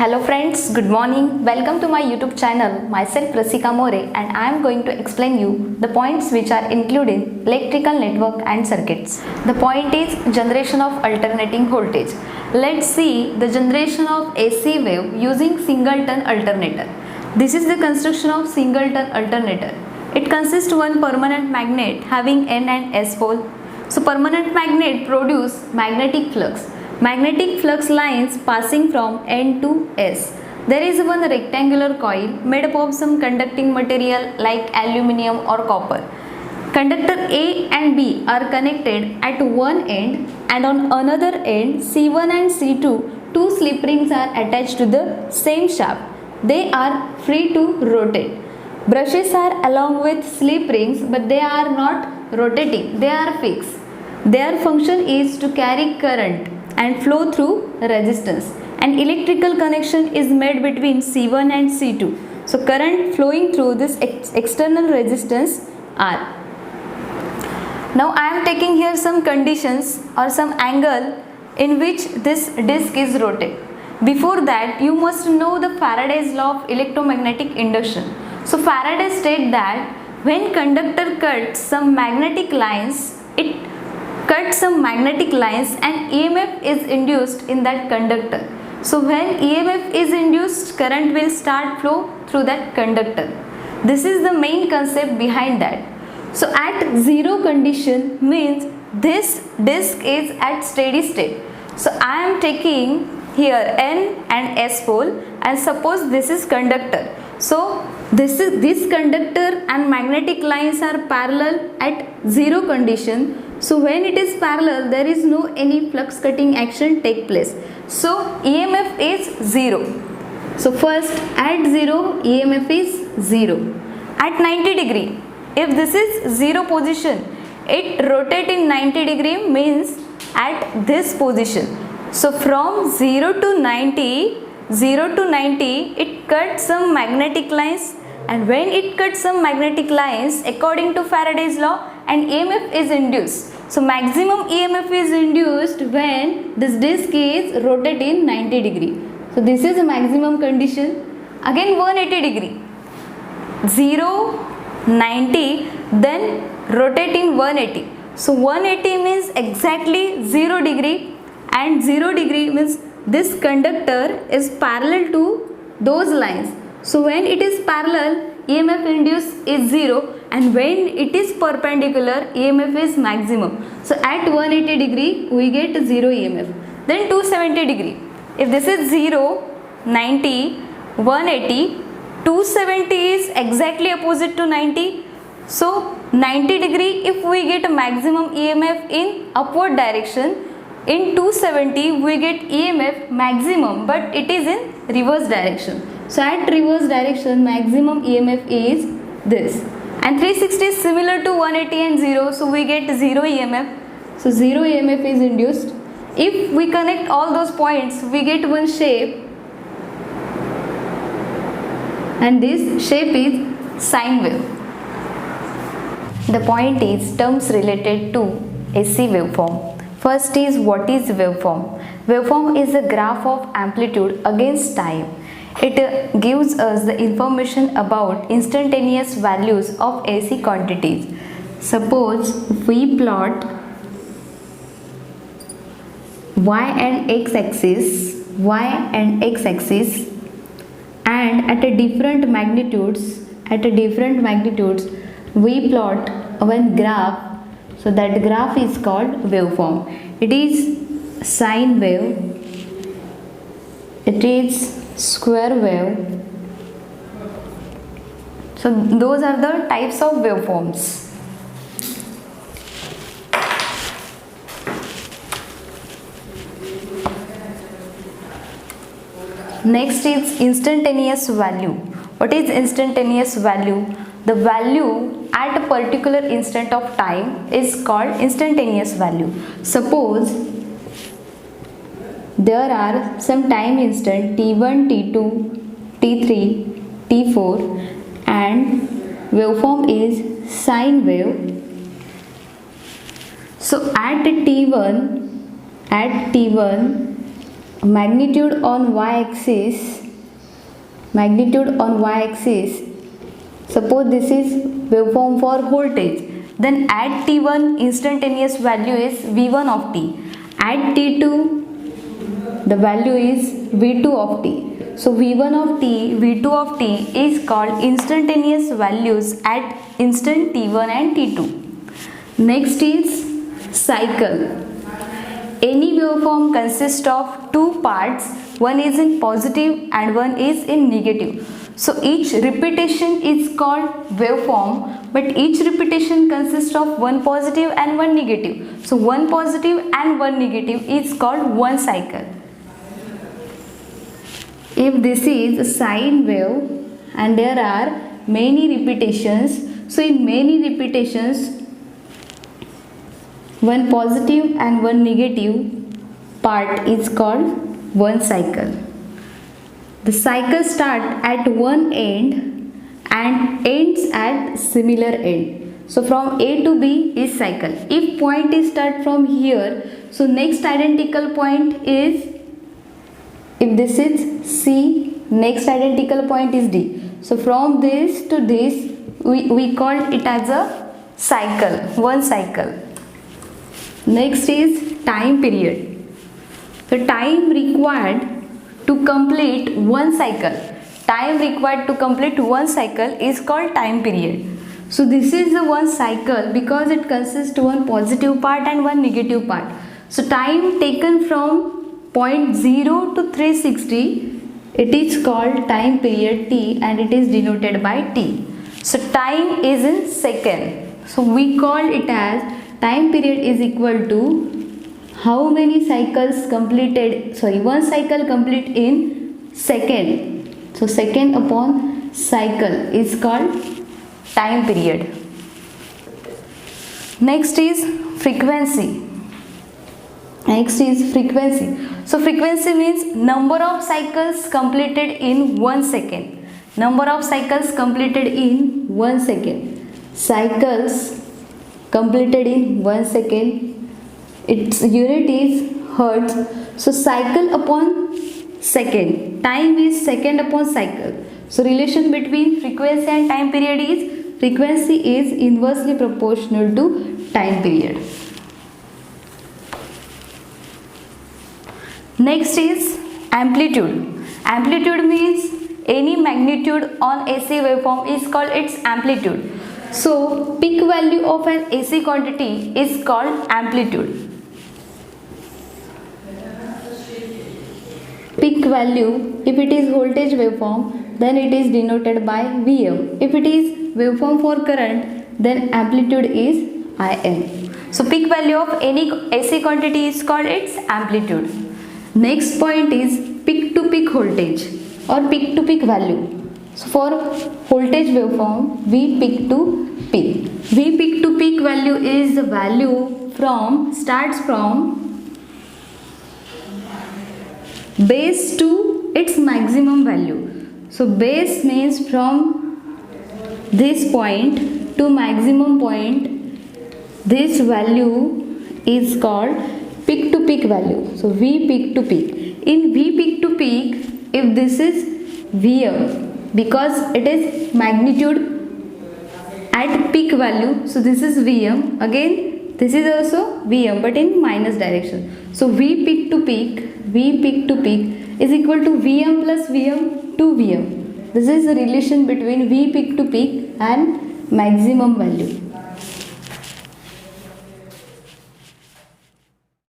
Hello friends, good morning. Welcome to my YouTube channel. Myself Rasika More and I am going to explain you the points which are included in electrical network and circuits. The point is generation of alternating voltage. Let's see the generation of AC wave using singleton alternator. This is the construction of singleton alternator. It consists one permanent magnet having N and S pole. So permanent magnet produce magnetic flux. Magnetic flux lines passing from N to S. There is one rectangular coil made up of some conducting material like aluminium or copper. Conductor A and B are connected at one end and on another end C1 and C2 two slip rings are attached to the same shaft. They are free to rotate. Brushes are along with slip rings but they are not rotating, they are fixed. Their function is to carry current and flow through resistance. An electrical connection is made between C1 and C2. So current flowing through this external resistance R. Now I am taking here some conditions or some angle in which this disc is rotated. Before that you must know the Faraday's law of electromagnetic induction. So Faraday stated that when conductor cuts some magnetic lines, it cuts some magnetic lines and EMF is induced in that conductor. So when EMF is induced, current will start flow through that conductor. This is the main concept behind that. So at zero condition means this disc is at steady state. So I am taking here N and S pole and suppose this is conductor. So this conductor and magnetic lines are parallel at zero condition. So when it is parallel, there is no any flux cutting action take place. So EMF is 0. So first at 0, EMF is 0. At 90 degree, if this is 0 position, it rotate in 90 degree means at this position. So from 0 to 90, it cuts some magnetic lines, and when it cuts some magnetic lines, according to Faraday's law, an EMF is induced. So maximum EMF is induced when this disc is rotated in 90 degree. So this is a maximum condition. Again 180 degree. 0, 90, then rotate in 180. So 180 means exactly 0 degree, and 0 degree means this conductor is parallel to those lines. So when it is parallel, EMF induced is 0, and when it is perpendicular, EMF is maximum. So at 180 degree we get 0 EMF. Then 270 degree. If this is 0, 90, 180, 270 is exactly opposite to 90. So 90 degree, if we get a maximum EMF in upward direction, in 270 we get EMF maximum, but it is in reverse direction. So at reverse direction maximum EMF is this, and 360 is similar to 180 and 0, so we get 0 EMF. So 0 EMF is induced. If we connect all those points, we get one shape, and this shape is sine wave. The point is terms related to AC waveform. First is what is waveform. Waveform is a graph of amplitude against time. It gives us the information about instantaneous values of AC quantities. Suppose we plot y and x axis, and at a different magnitudes, we plot one graph. So that graph is called waveform. It is sine wave, it is square wave. So those are the types of waveforms. Next is instantaneous value. What is instantaneous value? The value at a particular instant of time is called instantaneous value. Suppose there are some time instant t1, t2, t3, t4, and waveform is sine wave. So at t1 magnitude on y-axis, suppose this is waveform for voltage, then at t1 instantaneous value is v1 of t, at t2 the value is v2 of t. So v1 of t, v2 of t is called instantaneous values at instant t1 and t2. Next is cycle. Any waveform consists of two parts, one is in positive and one is in negative. So each repetition is called waveform, but each repetition consists of one positive and one negative. So one positive and one negative is called one cycle. If this is a sine wave and there are many repetitions, so in many repetitions one positive and one negative part is called one cycle. The cycle starts at one end and ends at similar end. So from A to B is cycle. If point is start from here, so next identical point is, if this is C, next identical point is D. So from this to this we call it as a cycle, one cycle. Next is time period. The time required to complete one cycle, is called time period. So this is the one cycle because it consists one positive part and one negative part. So time taken from point 0 to 360, it is called time period T and it is denoted by T. So time is in second. So we call it as time period is equal to how many cycles completed, one cycle complete in second. So second upon cycle is called time period. Next is frequency. So frequency means number of cycles completed in 1 second. Cycles completed in 1 second. Its unit is hertz. So cycle upon second. Time is second upon cycle. So relation between frequency and time period is, frequency is inversely proportional to time period. Next is amplitude. Amplitude means any magnitude on AC waveform is called its amplitude. So peak value of an AC quantity is called amplitude. Peak value, if it is voltage waveform, then it is denoted by Vm. If it is waveform for current, then amplitude is Im. So peak value of any AC quantity is called its amplitude. Next point is peak to peak voltage or peak to peak value. So for voltage waveform, V peak to peak. V peak to peak value is the value starts from base to its maximum value. So base means from this point to maximum point, this value is called peak to peak value. So V peak to peak. In V peak to peak, if this is Vm, because it is magnitude at peak value, so this is Vm. Again this is also Vm but in minus direction. So V peak to peak is equal to Vm plus Vm to Vm. This is the relation between V peak to peak and maximum value.